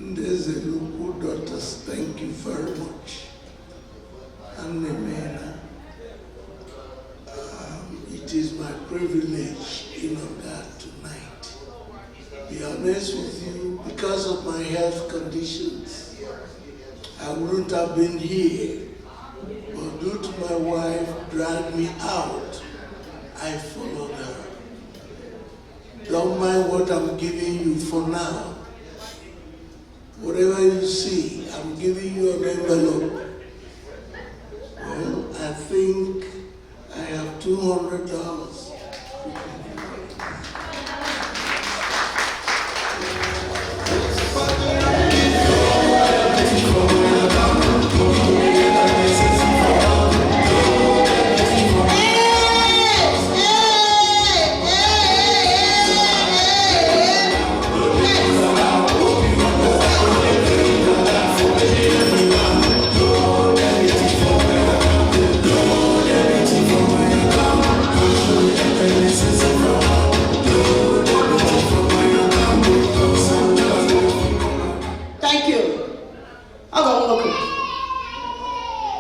Ndezeluku daughters, thank you very much. And it is my privilege, that tonight. Be honest with you, because of my health conditions, I wouldn't have been here. But due to my wife dragged me out, I followed her. Don't mind what I'm giving you for now. Whatever you see, I'm giving you an envelope. Well, I think I have $200.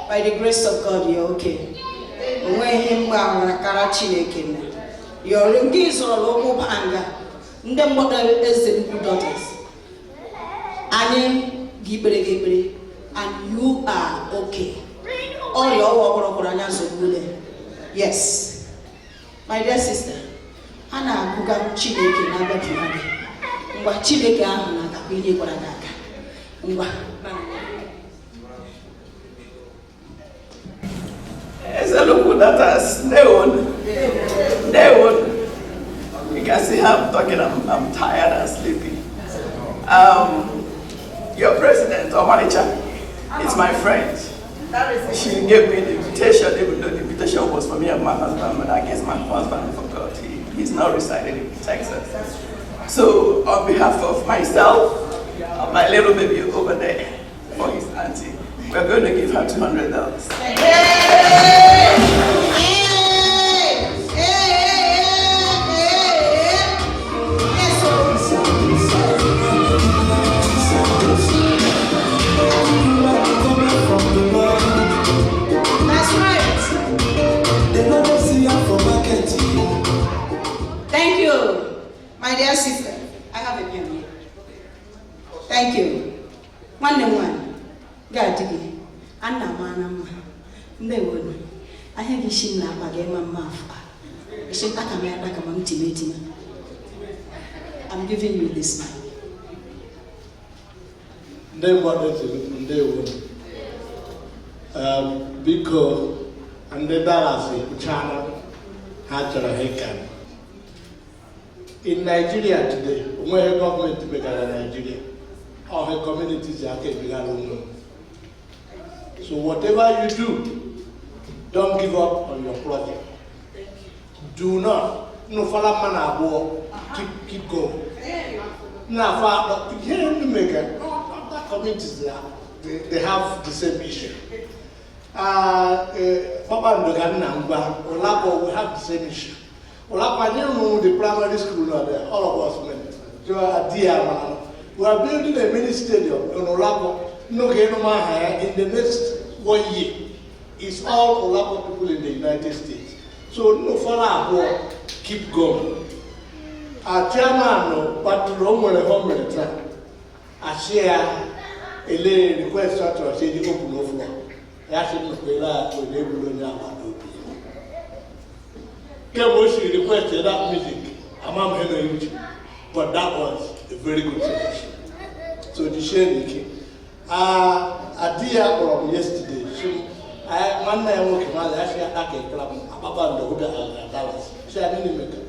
By the grace of God, you're okay. When him you're engaged on a local panga. The mother is the daughters. Annie Gibre, and you are okay. All your work. Yes. My dear sister, Anna Kuga Chileke Naga. What Chileke Naga, Billy Guanaka. As I look at us, no one. You can see how I'm talking, I'm tired and sleepy. Your president, Omaricha, is my friend. She gave me the invitation, even though the invitation was for me and my husband, but I guess my husband forgot. He's now residing in Texas. So, on behalf of myself, and my little baby over there, for his auntie, we're going to give her $200. That's right. Thank you, my dear sister. I have a pen here. Thank you. One. God to me. Anna Manama. They would. I have a shin now again, Mamma. I'm giving you this money. They wanted to, they would. Because, and the Dallas, China, Hatcher Hekan. In Nigeria today, when government to begin in Nigeria, all her communities are getting. So whatever you do, don't give up on your project. Do not. No follow man abo. Keep going. Now, for here in Jamaica, other communities they have the same issue. Papa and Namba, Olapo, we have the same issue. Olapo, you know the primary school now there. All of us men. We are building a mini stadium in Olapo. No in the next 1 year. It's all Olapo people in the United States. So no follow keep going. Our chairman, but Roman home I share a lay request to say the open floor. Actually, we are able to know. Kemoshi requested that music among Henry, but that was a very good selection. So the sharing a dear from yesterday. So one night I woke up, I actually attacked a club about the Huda and Dallas. So I didn't make it.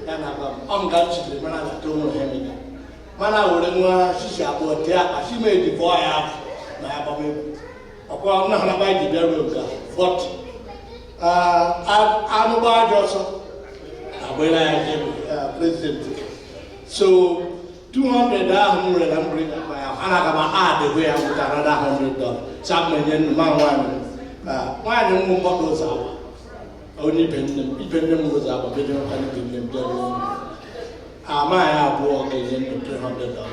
And I'm going to the man I told him. Man, I wouldn't want she about there. She made the boy up. I'm not about the burial, but I'm about also. When I president. So 200 I'm bringing my add the way I would another $100. Some million man why don't move up those hours? Only them was our video and them. I might have walked in $300.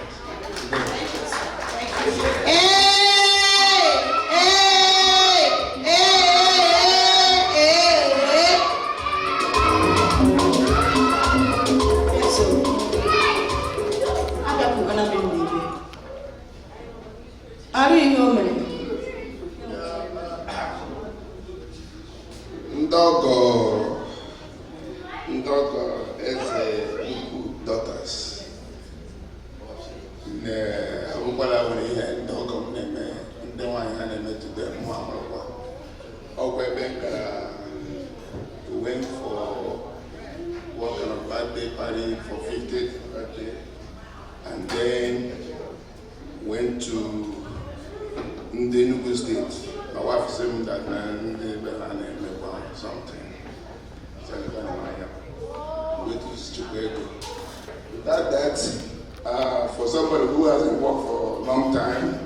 For somebody who hasn't worked for a long time,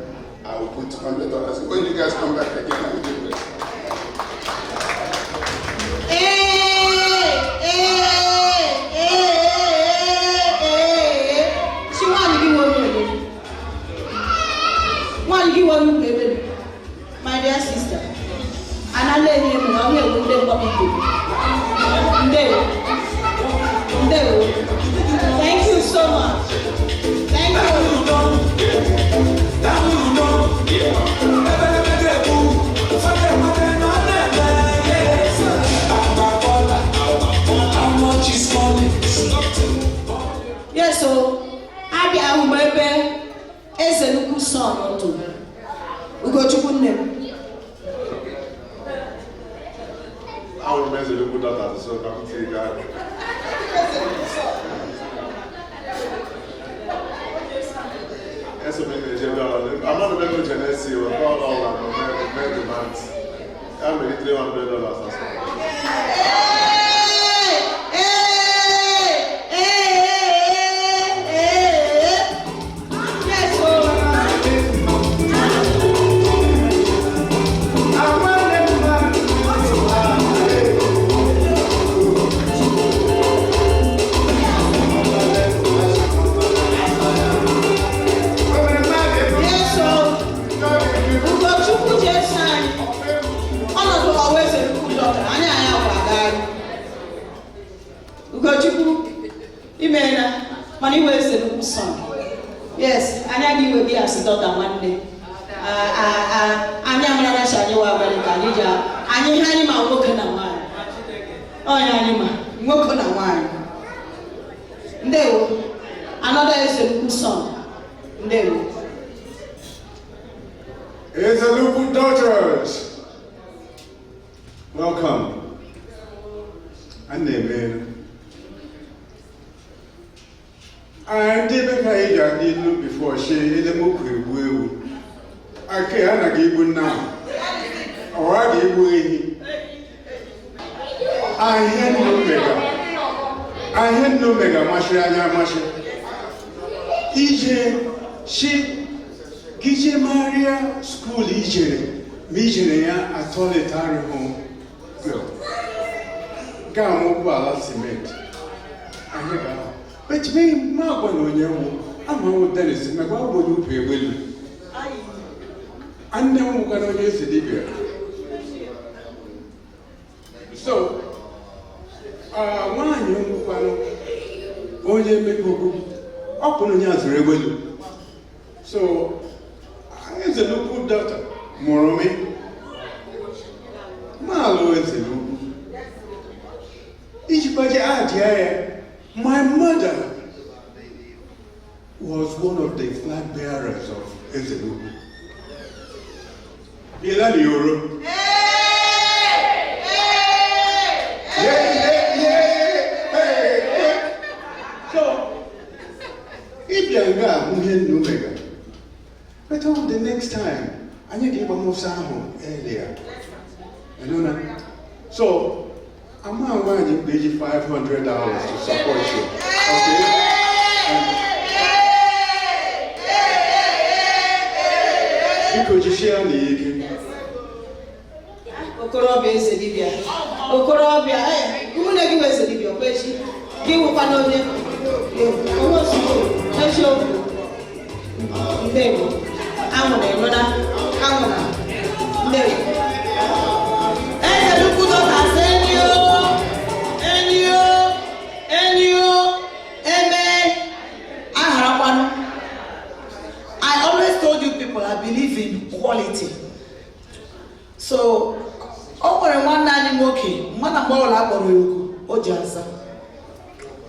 I will put $100. When you guys come back again, I will give it. My dear sister, and I let him know here with them Thank you so much. Thank you. Yes, so I be a baby as a local son or two. We go to Punem. I will remember the local daughter, so come to God. I'm not a member of Genesis, or all I'm a demands. I'm ready $300 as well. Yes, and will be as a daughter one day. I'm young and I know about and you had him a walk in a wine. Oh, Yanima, walk on a wine. There, another is a good son. There. It's a local daughters. Welcome. And they I didn't pay that didn't before she didn't move with. I can't give you now. Or I give you. I had no mega. I had no mega, Masha. She Gije Maria school Mijere at Toletary home. Girl. Gamu Bala cement. I hear. But me, Margot, I'm old Dennis, and what would you pay will? I know what I use the Libya. So, one young one, only make up on the answer. So, I is a local daughter, Moromi. Malo is a local. Each body idea. My mother was one of the flag bearers of Ezebu. Ilan Euro. So, if you're no mega, but on the next time, I need to give a more sample earlier. So, I'm not going to pay you $500 to support you. Okay? Because you share the Okorobia is a Libya. Okorobia, who will give us a Libya? Give up another. ahụ na-enwena ahụ na nne eze nnukwu dọkas enyo eme aharakwanụ. I always told you people I believe in quality. So o nwere nwanne anyị nwoke mmadụ mgbe ọbụla akpọrọ ya oku o ji aza.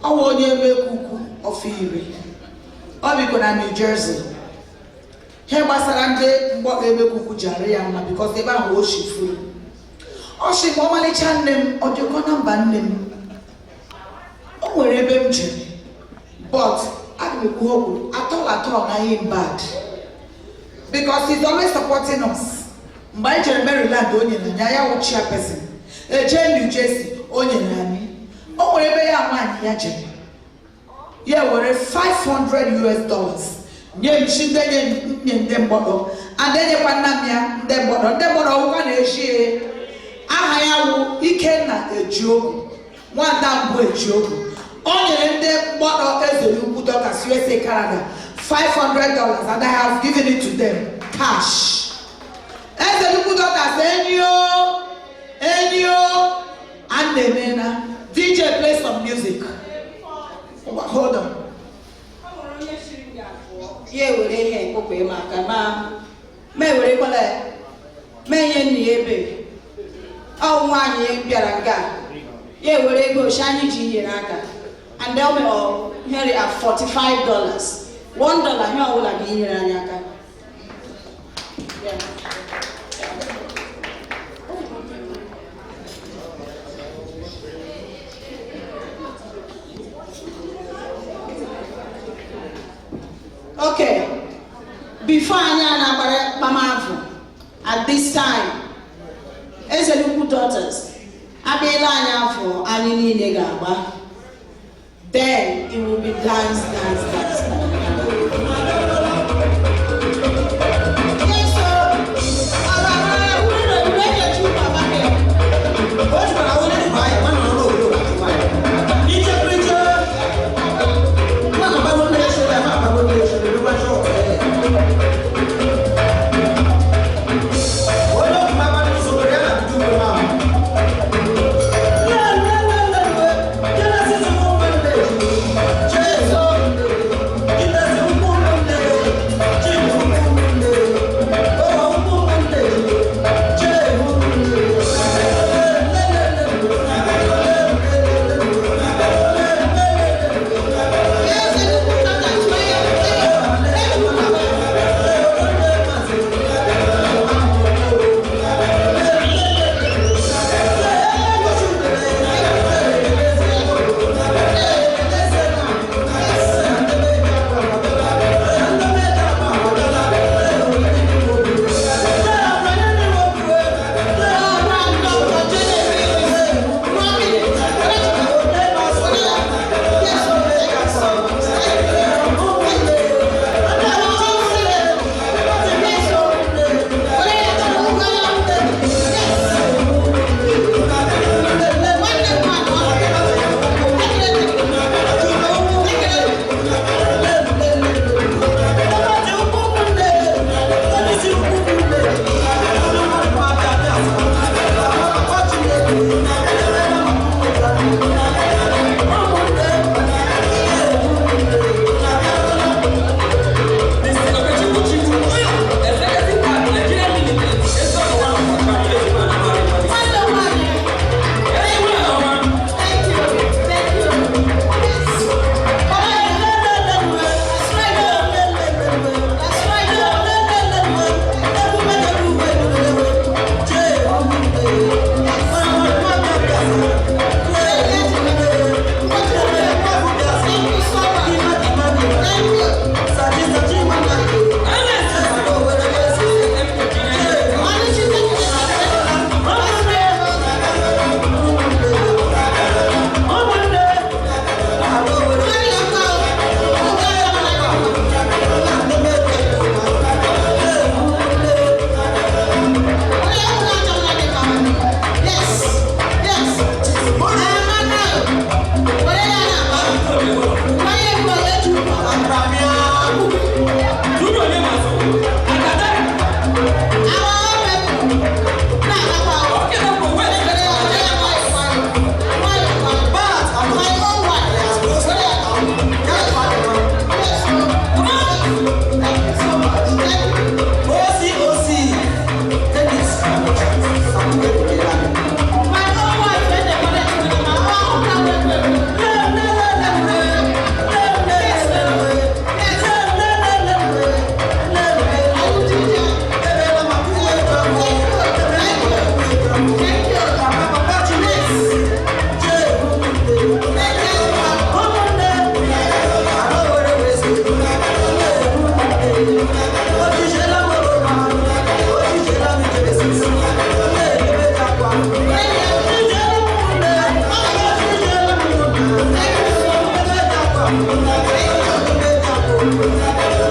Ọ bụ onye ebe kuku ọfụ iri. Ọ biko na New Jersey. Ihe gbasara ndị mgbọkọ ebe kuku ji arị ya mma because ebe ahụ o shifuru. Ọ shi ma ọmalịcha nne m ọ dịkwa na mba nne m. O nwere ebe m jere but aga m ekwu okwu atọl na him bad because he's always supporting us. Mgbe anyị jere Maryland o nyere anyị ya wụ chairperson. Eje New Jersey o nyere anyị. O nwere ebe ya nwaanyị ya jere. Ya were $500 nye m shi ndị mgbọdọ and enyekwa nna m ya ndị mgbọdọ ọwụkwa na-eji aha ya wụ Ikenna Ejiogu nwada mbụ Ejiogu. O nyere ndị mgbọdọ eze nnukwu dọkas USA Canada $500 and I have given it to them cash. Eze nnukwu dọkas enyo and Nemena DJ play some music. Hold on. Ye were ihe kokwe maka ma were kwala menye nni ebe. Ọ nwaanyị bịara nga. Ye were ego shani ji nyere aka. And they'll be here at $45. $1 here all like in aka. Yeah. Okay, before Anyana Pamavu, at this time, as a little daughters, Abela Anyafu, Anini Negaba, then it will be dance. Together.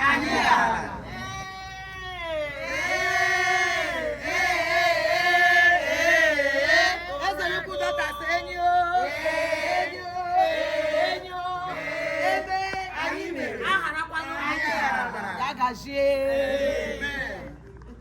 anyị ala. Eze ukwu dọtas enyo ebe anyị mere aharakwana anyị ala. Ya gazie.